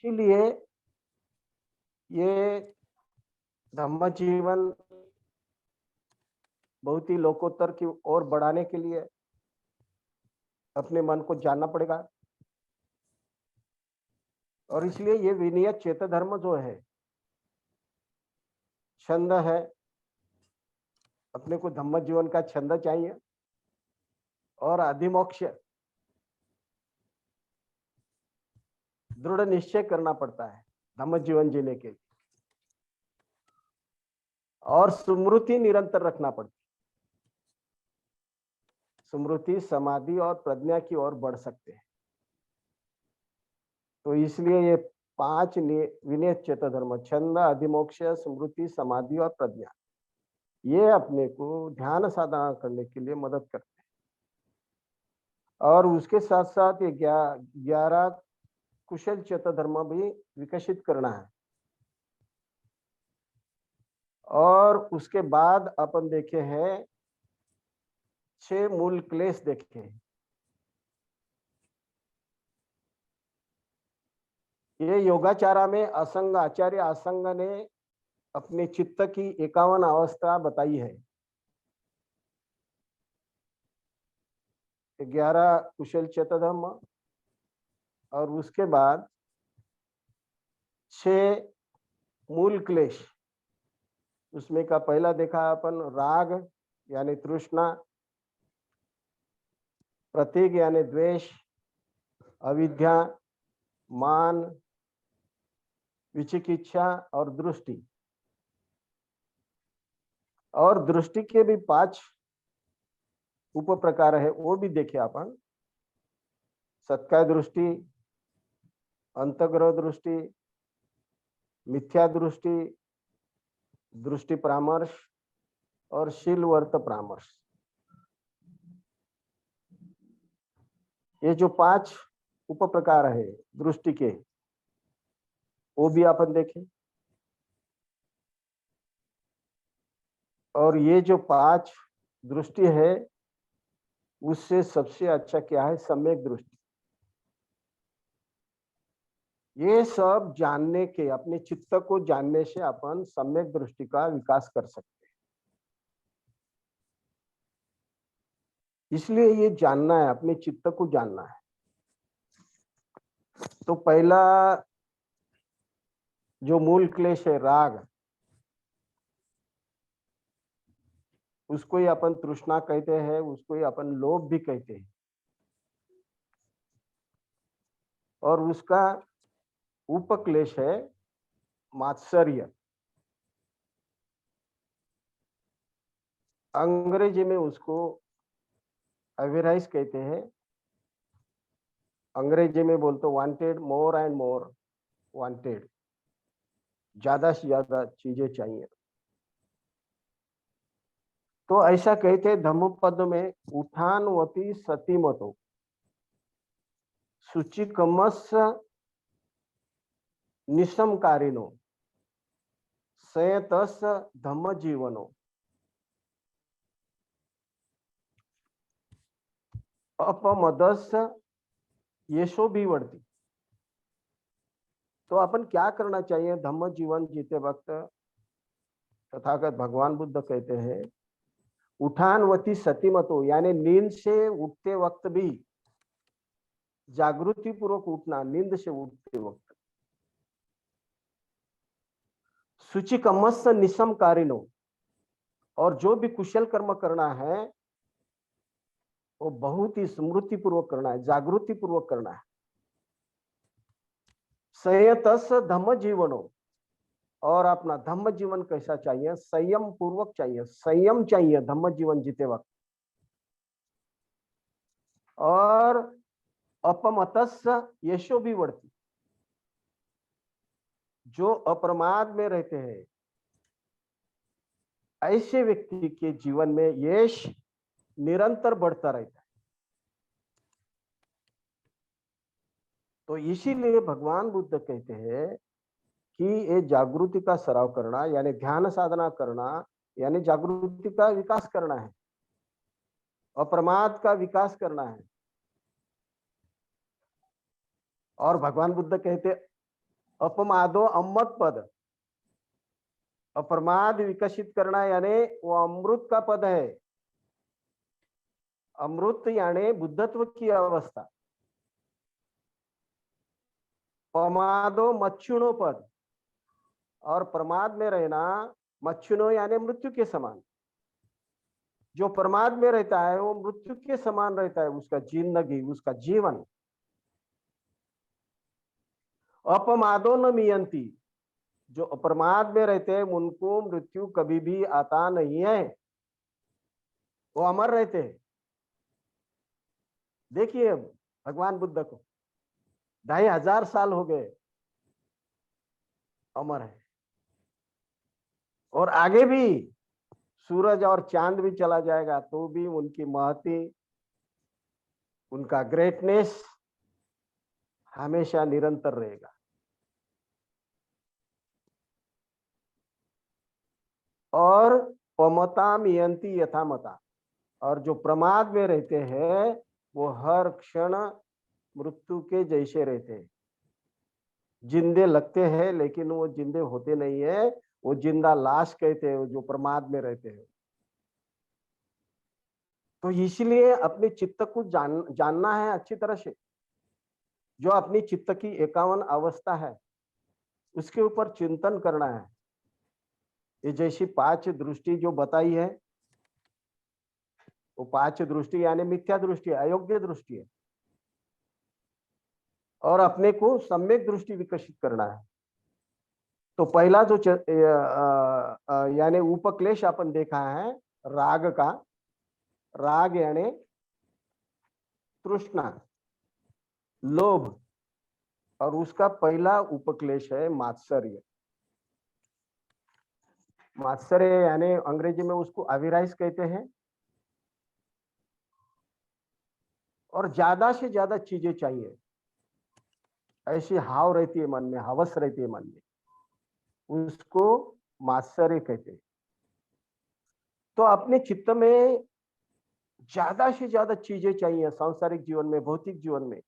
इसीलिए ये धम्म जीवन बहुत ही लोकोत्तर की ओर बढ़ाने के लिए अपने मन को जानना पड़ेगा। और इसलिए ये विनियत चेत धर्म जो है, छंद है, अपने को धम्म जीवन का छंद चाहिए और अधिमोक्ष दृढ़ निश्चय करना पड़ता है धम्म जीवन जीने के लिए, और स्मृति निरंतर रखना पड़ती है। स्मृति, समाधि और प्रज्ञा की ओर बढ़ सकते हैं। तो इसलिए ये 5 विनियत चेत धर्म, छंद, अधिमोक्ष, स्मृति, समाधि और प्रज्ञा, ये अपने को ध्यान साधना करने के लिए मदद करते हैं। और उसके साथ साथ ये 11 कुशल चेत धर्म भी विकसित करना है। और उसके बाद अपन देखे हैं 6 मूल क्लेश देखे हैं। ये योगाचारा में असंग आचार्य असंग ने अपने चित्त की 51 अवस्था बताई है। 11 कुशल चेत धर्म और उसके बाद 6 मूल क्लेश। उसमें का पहला देखा अपन राग यानी तृष्णा, प्रतीक यानी द्वेष, अविद्या, मान, विचिकित्सा और दृष्टि। और दृष्टि के भी 5 उप प्रकार है, वो भी देखे अपन। सत्काय दृष्टि, अंतग्रह दृष्टि, मिथ्या दृष्टि, दृष्टि परामर्श और शीलवर्त परामर्श। ये जो 5 उप प्रकार है दृष्टि के, वो भी अपन देखें। और ये जो 5 दृष्टि है, उससे सबसे अच्छा क्या है? सम्यक दृष्टि। ये सब जानने के, अपने चित्त को जानने से अपन सम्यक दृष्टि का विकास कर सकते हैं। इसलिए ये जानना है, अपने चित्त को जानना है। तो पहला जो मूल क्लेश है राग, उसको ही अपन तृष्णा कहते हैं, उसको ही अपन लोभ भी कहते हैं। और उसका उपक्लेश है मात्सर्य। अंग्रेजी में उसको अवेराइज कहते हैं। अंग्रेजी में बोलते wanted, more and more wanted, ज्यादा से ज्यादा चीजें चाहिए। तो ऐसा कहते धम्मपद में, उठानवती सतीमतो शुचिकमस निशमकारिणो संयतस धम्म जीवनो अपमदस यशो भी वर्ती। तो अपन क्या करना चाहिए धम्म जीवन जीते वक्त? तथागत भगवान बुद्ध कहते हैं उठानवती सतीमतो, यानी नींद से उठते वक्त भी जागृति पूर्वक उठना। नींद से उठते वक्त शुचिकमस निशमकारिणो, और जो भी कुशल कर्म करना है वो बहुत ही स्मृति पूर्वक करना है, जागृति पूर्वक करना है। संयतस धम्म जीवनो, और अपना धम्म जीवन कैसा चाहिए? संयम पूर्वक चाहिए, संयम चाहिए धम्म जीवन जीते वक्त। और अपमतस यशो भी बढ़ती, जो अप्रमाद में रहते हैं ऐसे व्यक्ति के जीवन में यश निरंतर बढ़ता रहता है। तो इसीलिए भगवान बुद्ध कहते हैं कि ये जागृति का सराव करना, यानी ध्यान साधना करना, यानी जागृति का विकास करना है, अप्रमाद का विकास करना है। और भगवान बुद्ध कहते अपमादो अमृत पद, अप्रमाद विकसित करना यानी वो अमृत का पद है। अमृत यानी बुद्धत्व की अवस्था। प्रमादो मच्छुनो पद, और प्रमाद में रहना, मच्छुनो यानी मृत्यु के समान। जो प्रमाद में रहता है वो मृत्यु के समान रहता है, उसका जिंदगी, उसका जीवन। अपमादो न मियंती, जो अप्रमाद में रहते हैं उनको मृत्यु कभी भी आता नहीं है, वो अमर रहते हैं। देखिए भगवान बुद्ध को 2500 साल हो गए, अमर है। और आगे भी सूरज और चांद भी चला जाएगा तो भी उनकी महती, उनका ग्रेटनेस हमेशा निरंतर रहेगा। और पमता मियंती यथामता, और जो प्रमाद में रहते हैं वो हर क्षण मृत्यु के जैसे रहते हैं। जिंदे लगते हैं लेकिन वो जिंदे होते नहीं है, वो जिंदा लाश कहते हैं जो प्रमाद में रहते हैं। तो इसलिए अपने चित्त को जानना है अच्छी तरह से। जो अपनी चित्त की 51 अवस्था है उसके ऊपर चिंतन करना है। ये जैसी 5 दृष्टि जो बताई है, वो 5 दृष्टि यानी मिथ्या दृष्टि है, अयोग्य दृष्टि है, और अपने को सम्यक दृष्टि विकसित करना है। तो पहला जो यानी उपक्लेश अपन देखा है राग का, राग यानी तृष्णा, लोभ, और उसका पहला उपक्लेश है मात्सर्य। मात्सर्य यानी अंग्रेजी में उसको अविराइज कहते हैं। और ज्यादा से ज्यादा चीजें चाहिए, ऐसी हाव रहती है मन में, हवस रहती है मन में, उसको मात्सर्य कहते हैं। तो अपने चित्त में ज्यादा से ज्यादा चीजें चाहिए सांसारिक जीवन में, भौतिक जीवन में,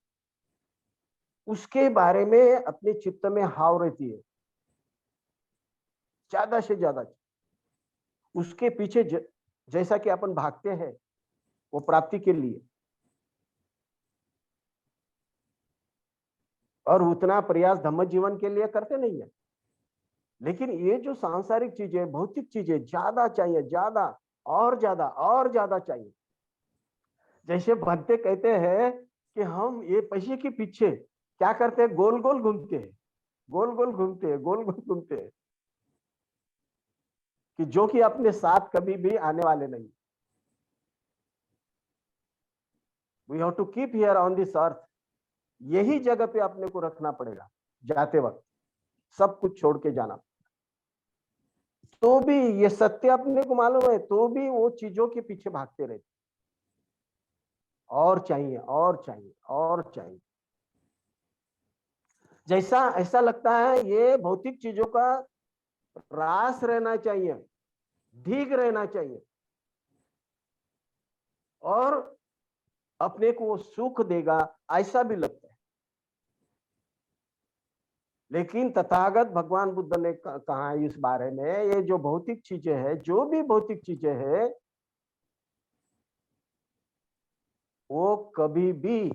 उसके बारे में अपने चित्त में हाव रहती है, ज्यादा से ज्यादा। उसके पीछे जैसा कि अपन भागते हैं वो प्राप्ति के लिए, और उतना प्रयास धम्म जीवन के लिए करते नहीं है। लेकिन ये जो सांसारिक चीजें, भौतिक चीजें ज्यादा चाहिए, ज्यादा और ज्यादा और ज्यादा चाहिए। जैसे भक्ते कहते हैं कि हम ये पैसे के पीछे क्या करते हैं, गोल गोल घूमते हैं, गोल गोल घूमते हैं, गोल गोल घूमते हैं, कि जो कि अपने साथ कभी भी आने वाले नहीं। We have to keep here on this earth, यही जगह पे अपने को रखना पड़ेगा। जाते वक्त सब कुछ छोड़ के जाना, तो भी ये सत्य अपने को मालूम है, तो भी वो चीजों के पीछे भागते रहते, और चाहिए और चाहिए और चाहिए। जैसा ऐसा लगता है ये भौतिक चीजों का रास रहना चाहिए, भीग रहना चाहिए, और अपने को सुख देगा, ऐसा भी लगता है। लेकिन तथागत भगवान बुद्ध ने कहा इस बारे में, ये जो भौतिक चीजें हैं, जो भी भौतिक चीजें हैं, वो कभी भी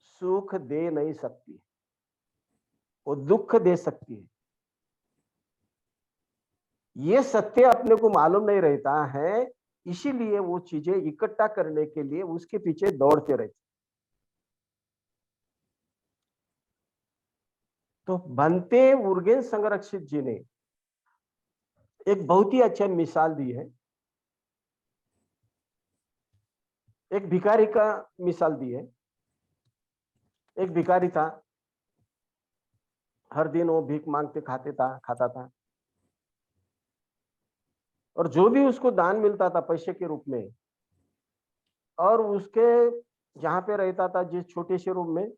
सुख दे नहीं सकती, वो दुख दे सकती है। ये सत्य अपने को मालूम नहीं रहता है, इसीलिए वो चीजें इकट्ठा करने के लिए उसके पीछे दौड़ते रहते। तो बनते उर्गेन संरक्षित जी ने एक बहुत ही अच्छा मिसाल दी है, एक भिखारी का मिसाल दी है। एक भिखारी था, हर दिन वो भीख मांगते खाता था, और जो भी उसको दान मिलता था पैसे के रूप में, और उसके जहां पे रहता था जिस छोटे से रूम में,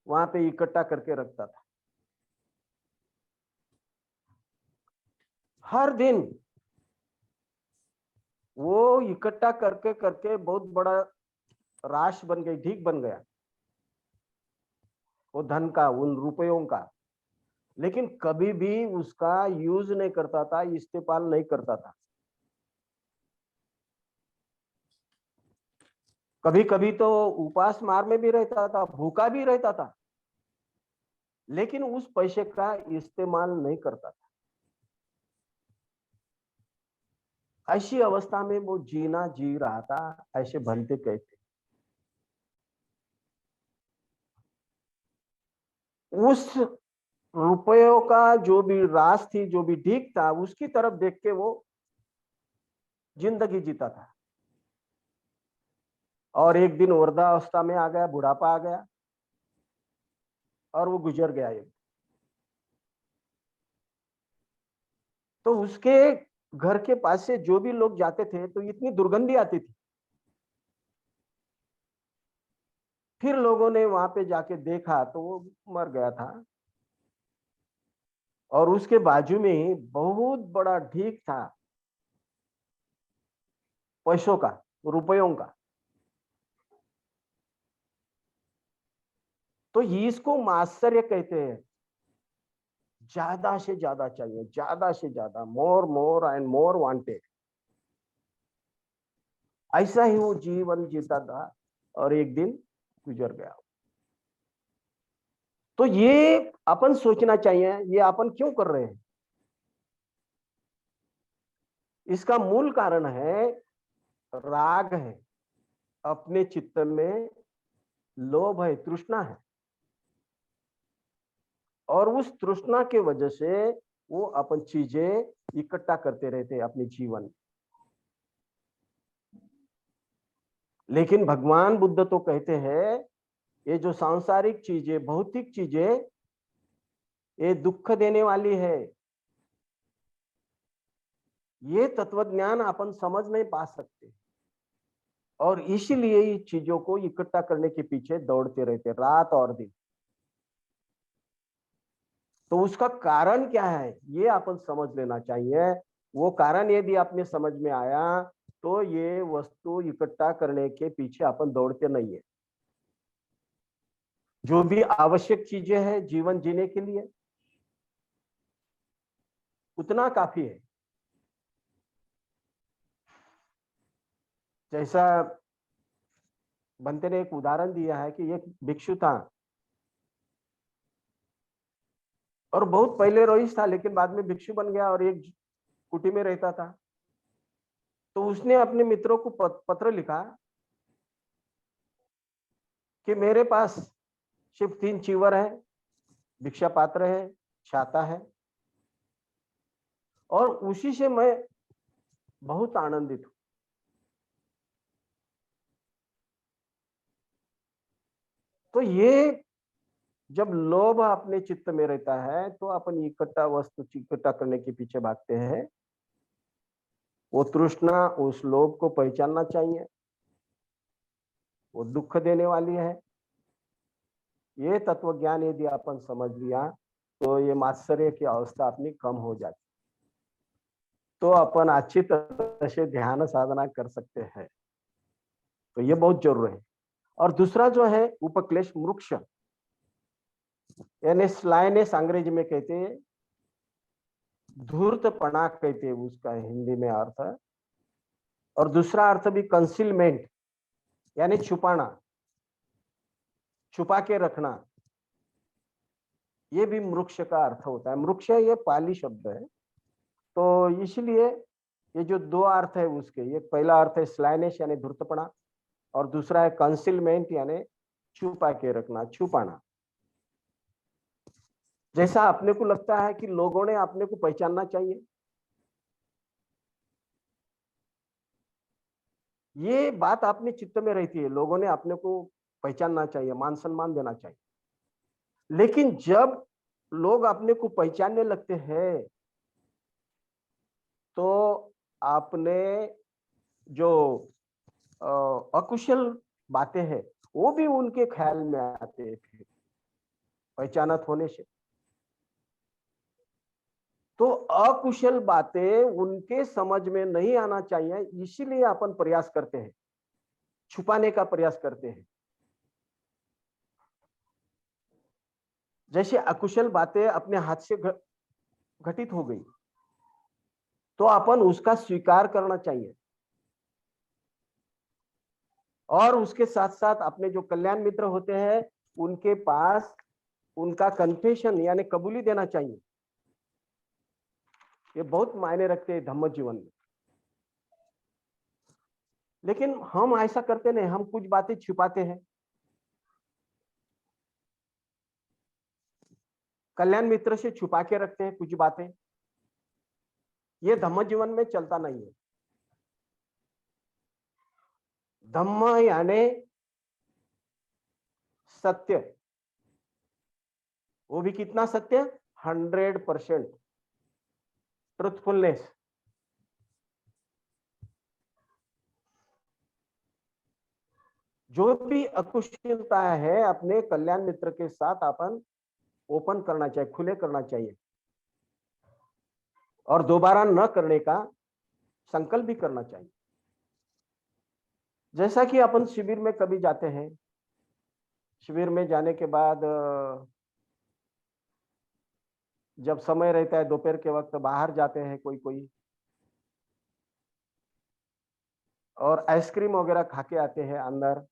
वहां पे इकट्ठा करके रखता था। हर दिन वो इकट्ठा करके करके बहुत बड़ा राश बन गई, ढीक बन गया। वो धन का, उन रुपयों का, लेकिन कभी भी उसका यूज नहीं करता था, इस्तेमाल नहीं करता था। कभी कभी तो उपास मार में भी रहता था, भूखा भी रहता था, लेकिन उस पैसे का इस्तेमाल नहीं करता था। ऐसी अवस्था में वो जीना जी रहा था, ऐसे भंते कहते। उस रुपयों का जो भी रास थी, जो भी ढीक था, उसकी तरफ देख के वो जिंदगी जीता था। और एक दिन वृद्धावस्था में आ गया, बुढ़ापा आ गया और वो गुजर गया। एक तो उसके घर के पास से जो भी लोग जाते थे तो इतनी दुर्गंधी आती थी। फिर लोगों ने वहां पे जाके देखा तो वो मर गया था, और उसके बाजू में ही बहुत बड़ा ढीक था पैसों का, रुपयों का। तो इसको मात्सर्य कहते हैं। ज्यादा से ज्यादा चाहिए, ज्यादा से ज्यादा, मोर मोर एंड मोर वांटेड। ऐसा ही वो जीवन जीता था और एक दिन गुजर गया। तो ये अपन सोचना चाहिए, ये अपन क्यों कर रहे हैं। इसका मूल कारण है राग है, अपने चित्त में लोभ है, तृष्णा है, और उस तृष्णा के वजह से वो अपन चीजें इकट्ठा करते रहते हैं अपने जीवन में। लेकिन भगवान बुद्ध तो कहते हैं ये जो सांसारिक चीजें, भौतिक चीजें, ये दुख देने वाली है। ये तत्वज्ञान अपन समझ नहीं पा सकते, और इसीलिए ये चीजों को इकट्ठा करने के पीछे दौड़ते रहते रात और दिन। तो उसका कारण क्या है ये अपन समझ लेना चाहिए। वो कारण यदि आपने समझ में आया तो ये वस्तु इकट्ठा करने के पीछे अपन दौड़ते नहीं है। जो भी आवश्यक चीजें हैं जीवन जीने के लिए, उतना काफी है। जैसा बनते ने एक उदाहरण दिया है कि एक भिक्षु था, और बहुत पहले रईस था, लेकिन बाद में भिक्षु बन गया और एक कुटी में रहता था। तो उसने अपने मित्रों को पत्र लिखा कि मेरे पास सिर्फ 3 चीवर है, भिक्षा पात्र है, छाता है, और उसी से मैं बहुत आनंदित हूं। तो ये जब लोभ अपने चित्त में रहता है तो अपन इकट्ठा वस्तु इकट्ठा करने के पीछे भागते हैं। वो तृष्णा, उस लोभ को पहचानना चाहिए, वो दुख देने वाली है। ये तत्व ज्ञान यदि अपन समझ लिया तो ये मात्सर्य की अवस्था अपनी कम हो जाती, तो अपन अच्छी तरह से ध्यान साधना कर सकते हैं। तो ये बहुत जरूरी है। और दूसरा जो है उपक्लेश मोक्ष, यानी स्लाइनेस अंग्रेजी में कहते हैं, धूर्तपना कहते हैं उसका हिंदी में अर्थ है। और दूसरा अर्थ भी कंसीलमेंट, यानी छुपाना, छुपा के रखना। ये भी मोक्ष का अर्थ होता है। मोक्ष ये पाली शब्द है, तो इसलिए ये जो 2 अर्थ है उसके, एक पहला अर्थ है स्लाइनेस यानी धूर्तपना, और दूसरा है कंसीलमेंट यानी छुपा के रखना, छुपाना। जैसा अपने को लगता है कि लोगों ने अपने को पहचानना चाहिए, ये बात अपने चित्त में रहती है, लोगों ने अपने को पहचानना चाहिए, मान सम्मान देना चाहिए। लेकिन जब लोग अपने को पहचानने लगते हैं तो आपने जो अकुशल बातें हैं वो भी उनके ख्याल में आते हैं फिर पहचानत होने से। तो अकुशल बातें उनके समझ में नहीं आना चाहिए, इसीलिए अपन प्रयास करते हैं, छुपाने का प्रयास करते हैं। जैसे अकुशल बातें अपने हाथ से घटित हो गई तो अपन उसका स्वीकार करना चाहिए, और उसके साथ साथ अपने जो कल्याण मित्र होते हैं उनके पास उनका कन्फेशन यानी कबूली देना चाहिए। ये बहुत मायने रखते हैं धम्म जीवन में। लेकिन हम ऐसा करते नहीं, हम कुछ बातें छिपाते हैं। कल्याण मित्र से छुपा के रखते हैं कुछ बातें। ये धम्म जीवन में चलता नहीं है। धम्म यानी सत्य, वो भी कितना सत्य? 100% ट्रुथफुलनेस। जो भी अकुशलता है अपने कल्याण मित्र के साथ अपन ओपन करना चाहिए, खुले करना चाहिए, और दोबारा न करने का संकल्प भी करना चाहिए। जैसा कि अपन शिविर में कभी जाते हैं, शिविर में जाने के बाद जब समय रहता है दोपहर के वक्त बाहर जाते हैं कोई कोई, और आइसक्रीम वगैरह खा के आते हैं अंदर।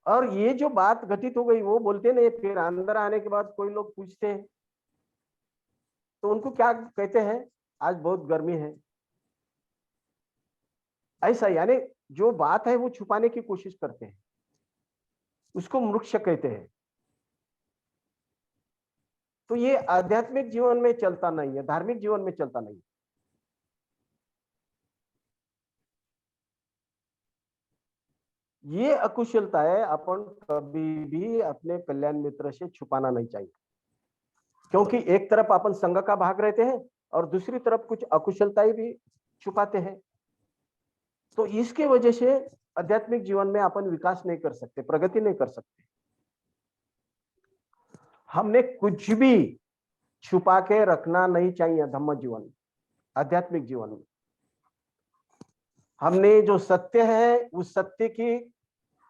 और ये जो बात घटित हो गई वो बोलते नहीं, फिर अंदर आने के बाद कोई लोग पूछते हैं तो उनको क्या कहते हैं? आज बहुत गर्मी है, ऐसा। यानी जो बात है वो छुपाने की कोशिश करते हैं, उसको मूर्ख कहते हैं। तो ये आध्यात्मिक जीवन में चलता नहीं है, धार्मिक जीवन में चलता नहीं है। ये अकुशलता है, अपन कभी भी अपने कल्याण मित्र से छुपाना नहीं चाहिए, क्योंकि एक तरफ अपन संघ का भाग रहते हैं और दूसरी तरफ कुछ अकुशलताएं भी छुपाते हैं। तो इसके वजह से आध्यात्मिक जीवन में अपन विकास नहीं कर सकते, प्रगति नहीं कर सकते। हमने कुछ भी छुपा के रखना नहीं चाहिए धम्म जीवन में, आध्यात्मिक जीवन में। हमने जो सत्य है उस सत्य की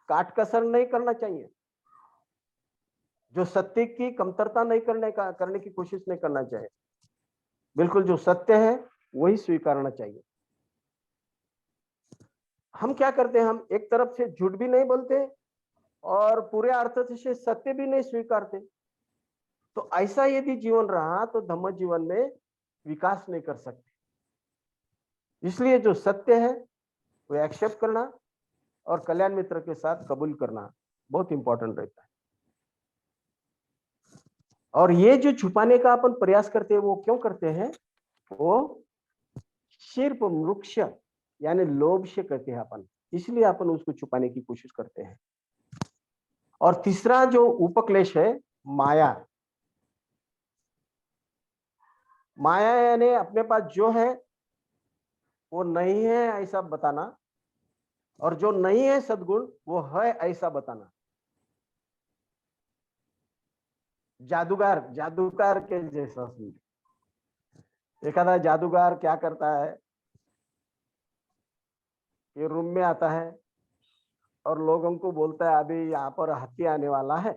काट कसर नहीं करना चाहिए, जो सत्य की कमतरता नहीं करने की कोशिश नहीं करना चाहिए। बिल्कुल जो सत्य है वही स्वीकारना चाहिए। हम क्या करते हैं, हम एक तरफ से झूठ भी नहीं बोलते और पूरे अर्थ से सत्य भी नहीं स्वीकारते। तो ऐसा यदि जीवन रहा तो धम्म जीवन में विकास नहीं कर सकते। इसलिए जो सत्य है वो एक्सेप्ट करना और कल्याण मित्र के साथ कबूल करना बहुत इंपॉर्टेंट रहता है। और ये जो छुपाने का अपन प्रयास करते हैं वो क्यों करते हैं? वो सिर्फ वृक्ष यानी लोभ से करते हैं अपन, इसलिए अपन उसको छुपाने की कोशिश करते हैं। और तीसरा जो उपक्लेश है माया। माया यानी अपने पास जो है वो नहीं है ऐसा बताना, और जो नहीं है सद्गुण वो है ऐसा बताना। जादूगर जादूगर के जैसा समझो। एखादा जादूगर क्या करता है, ये रूम में आता है और लोगों को बोलता है अभी यहाँ पर हाथी आने वाला है।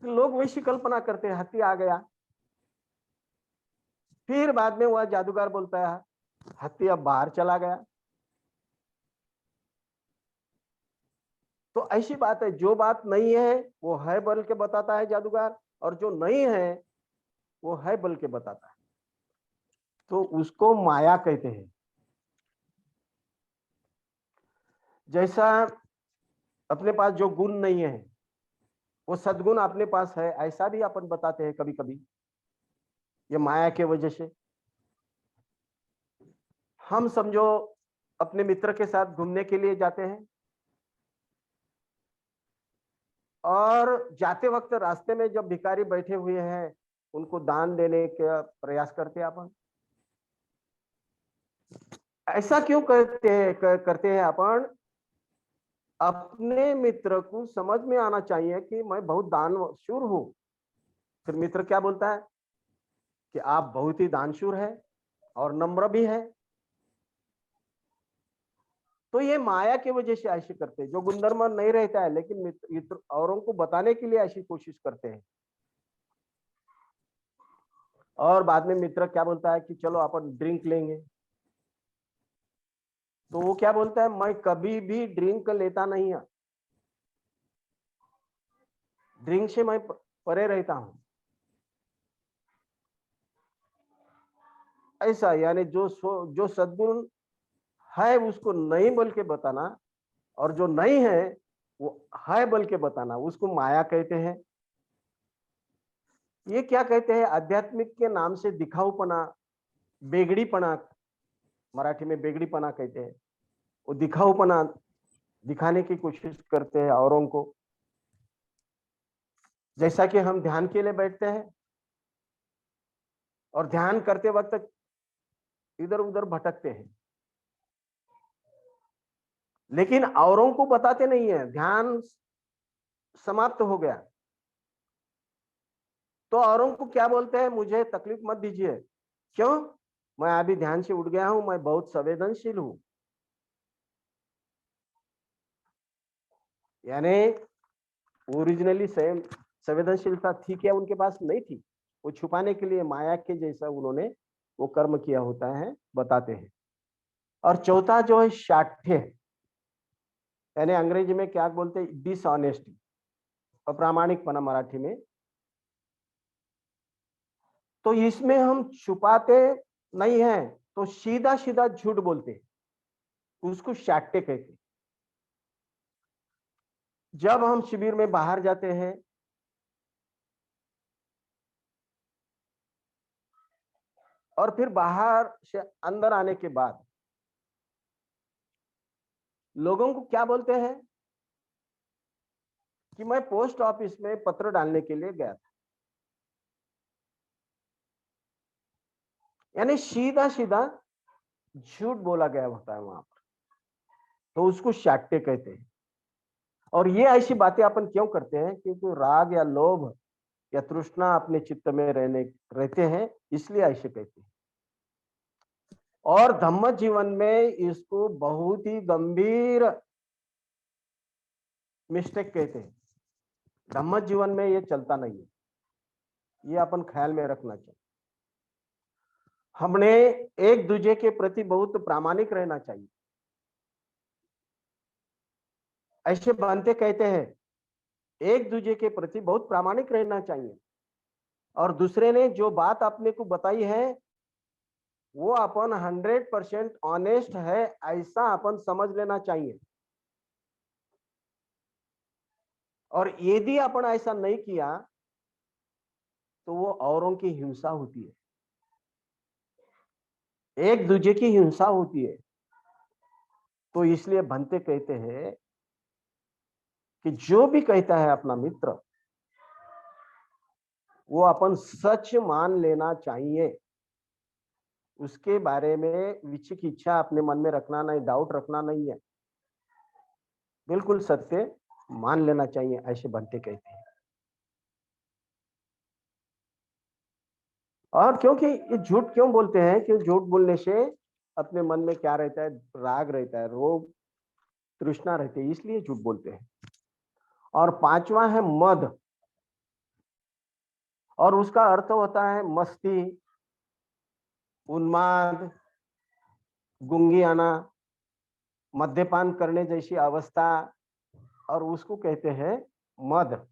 तो लोग वैसी कल्पना करते हैं हाथी आ गया। फिर बाद में वह जादूगर बोलता है हाथी अब बाहर चला गया। तो ऐसी बात है, जो बात नहीं है वो है बोल के बताता है जादूगर, और जो नहीं है वो है बोल के बताता है। तो उसको माया कहते हैं। जैसा अपने पास जो गुण नहीं है वो सद्गुण अपने पास है ऐसा भी अपन बताते हैं कभी कभी, ये माया के वजह से। हम समझो अपने मित्र के साथ घूमने के लिए जाते हैं, और जाते वक्त रास्ते में जब भिखारी बैठे हुए हैं उनको दान देने का प्रयास करते हैं अपन। ऐसा क्यों करते हैं अपन? अपने मित्र को समझ में आना चाहिए कि मैं बहुत दानशूर हूं। फिर मित्र क्या बोलता है कि आप बहुत ही दानशूर है और नम्र भी है। तो ये माया की वजह से ऐसे करते हैं, जो गुणधर्म नहीं रहता है लेकिन मित्र औरों को बताने के लिए ऐसी कोशिश करते हैं। और बाद में मित्र क्या बोलता है कि चलो अपन ड्रिंक लेंगे, तो वो क्या बोलता है, मैं कभी भी ड्रिंक लेता नहीं है, ड्रिंक से मैं परे रहता हूं। ऐसा यानी जो सद्गुण है उसको नहीं बोल के बताना, और जो नहीं है वो है बोल के बताना, उसको माया कहते हैं। ये क्या कहते हैं, आध्यात्मिक के नाम से दिखाऊपना, बेगड़ीपना, मराठी में बेगड़ीपना कहते हैं। वो दिखाऊपना दिखाने की कोशिश करते हैं औरों को। जैसा कि हम ध्यान के लिए बैठते हैं और ध्यान करते वक्त इधर उधर भटकते हैं, लेकिन औरों को बताते नहीं है। ध्यान समाप्त हो गया तो औरों को क्या बोलते हैं, मुझे तकलीफ मत दीजिए। क्यों? मैं अभी ध्यान से उठ गया हूं, मैं बहुत संवेदनशील हूं। यानी ओरिजिनली संवेदनशीलता थी क्या उनके पास? नहीं थी। वो छुपाने के लिए माया के जैसा उन्होंने वो कर्म किया होता है, बताते हैं। और चौथा जो है शाठ्य, यानी अंग्रेजी में क्या बोलते हैं, डिसऑनेस्टी, अप्रामाणिकपना मराठी में। तो इसमें हम छुपाते नहीं है, तो सीधा सीधा झूठ बोलते हैं, उसको शाठ्य कहते हैं। जब हम शिविर में बाहर जाते हैं और फिर बाहर से अंदर आने के बाद लोगों को क्या बोलते हैं कि मैं पोस्ट ऑफिस में पत्र डालने के लिए गया था, यानी सीधा सीधा झूठ बोला गया होता है वहां पर, तो उसको शाट्य कहते हैं। और ये ऐसी बातें अपन क्यों करते हैं? क्योंकि राग या लोभ या तृष्णा अपने चित्त में रहते हैं, इसलिए ऐसे कहते हैं। और धम्म जीवन में इसको बहुत ही गंभीर मिस्टेक कहते हैं। धम्म जीवन में ये चलता नहीं है, ये अपन ख्याल में रखना चाहिए। हमने एक दूसरे के प्रति बहुत प्रामाणिक रहना चाहिए। ऐसे बनते कहते हैं, एक दूसरे के प्रति बहुत प्रामाणिक रहना चाहिए, और दूसरे ने जो बात अपने को बताई है वो अपन 100% ऑनेस्ट है ऐसा अपन समझ लेना चाहिए। और यदि अपन ऐसा नहीं किया तो वो औरों की हिंसा होती है, एक दूसरे की हिंसा होती है। तो इसलिए बनते कहते हैं कि जो भी कहता है अपना मित्र, वो अपन सच मान लेना चाहिए। उसके बारे में विचिक इच्छा अपने मन में रखना नहीं, डाउट रखना नहीं है, बिल्कुल सत्य मान लेना चाहिए, ऐसे बनते कहते हैं। और क्योंकि ये झूठ क्यों बोलते हैं, कि झूठ बोलने से अपने मन में क्या रहता है, राग रहता है, रोग तृष्णा रहती है, इसलिए झूठ बोलते हैं। और पांचवा है मद, और उसका अर्थ होता है मस्ती, उन्माद, गुंगी आना, मद्यपान करने जैसी अवस्था, और उसको कहते हैं मद।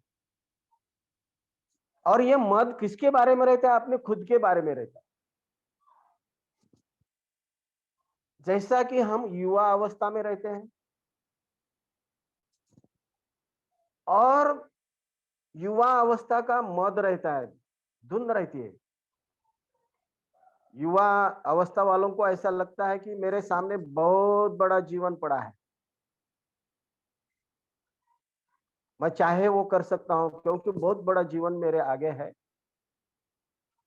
और ये मद किसके बारे में रहता है? अपने खुद के बारे में रहता है। जैसा कि हम युवा अवस्था में रहते हैं और युवा अवस्था का मद रहता है, धुंध रहती है। युवा अवस्था वालों को ऐसा लगता है कि मेरे सामने बहुत बड़ा जीवन पड़ा है, मैं चाहे वो कर सकता हूं क्योंकि बहुत बड़ा जीवन मेरे आगे है।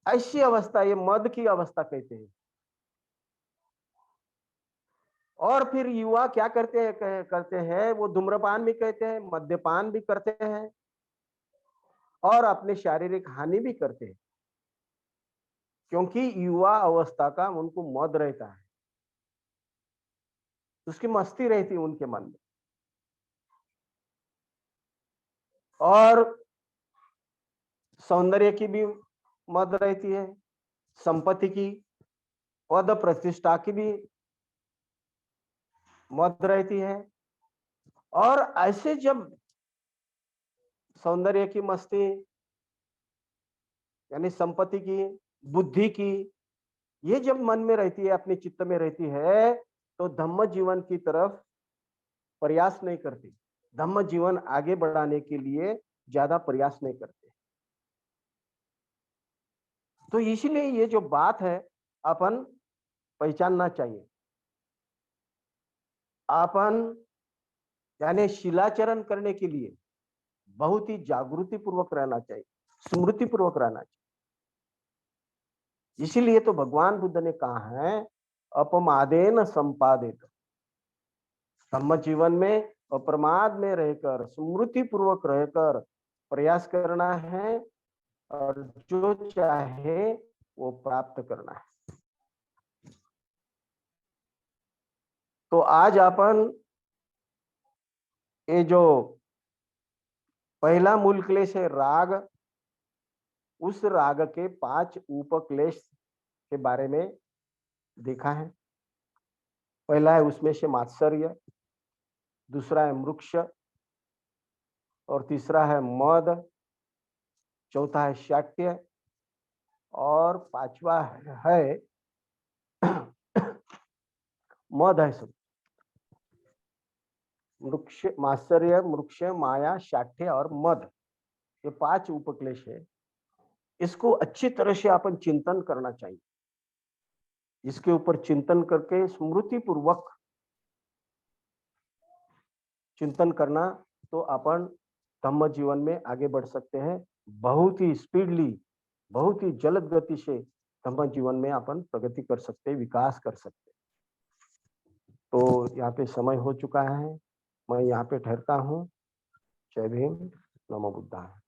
ऐसी अवस्था ये मद की अवस्था कहते हैं। और फिर युवा क्या करते हैं, वो धूम्रपान भी कहते हैं, मद्यपान भी करते हैं, और अपने शारीरिक हानि भी करते हैं, क्योंकि युवा अवस्था का उनको मद रहता है। उसकी मस्ती रहती है उनके मन में। और सौंदर्य की भी मद रहती है, संपत्ति की, पद प्रतिष्ठा की भी मद रहती है। और ऐसे जब सौंदर्य की मस्ती यानी संपत्ति की, बुद्धि की, ये जब मन में रहती है, अपने चित्त में रहती है, तो धम्म जीवन की तरफ प्रयास नहीं करती। धम्म जीवन आगे बढ़ाने के लिए ज्यादा प्रयास नहीं करते। तो इसीलिए ये जो बात है अपन पहचानना चाहिए। अपन यानी शिलाचरण करने के लिए बहुत ही जागृति पूर्वक रहना चाहिए, स्मृति पूर्वक रहना चाहिए। इसीलिए तो भगवान बुद्ध ने कहा है अपमादेन संपादित। धम्म जीवन में अप्रमाद में रहकर, स्मृति पूर्वक रहकर प्रयास करना है और जो चाहे वो प्राप्त करना है। तो आज अपन ये जो पहला मूल क्लेश है राग, उस राग के 5 उपक्लेश के बारे में देखा है। पहला है उसमें से मात्सर्य, दूसरा है मृक्ष, और तीसरा है मद, चौथा है शाट्य, और पांचवा है मद है सब। मृक्ष, मात्सर्य, मृक्ष, माया, शाठ्य और मद, ये 5 उपक्लेश है। इसको अच्छी तरह से अपन चिंतन करना चाहिए। इसके ऊपर चिंतन करके स्मृति पूर्वक चिंतन करना, तो अपन धम्म जीवन में आगे बढ़ सकते हैं। बहुत ही स्पीडली, बहुत ही जल्द गति से धम्म जीवन में अपन प्रगति कर सकते, विकास कर सकते। तो यहाँ पे समय हो चुका है, मैं यहाँ पे ठहरता हूँ। जय भीम, नमो बुद्धाय।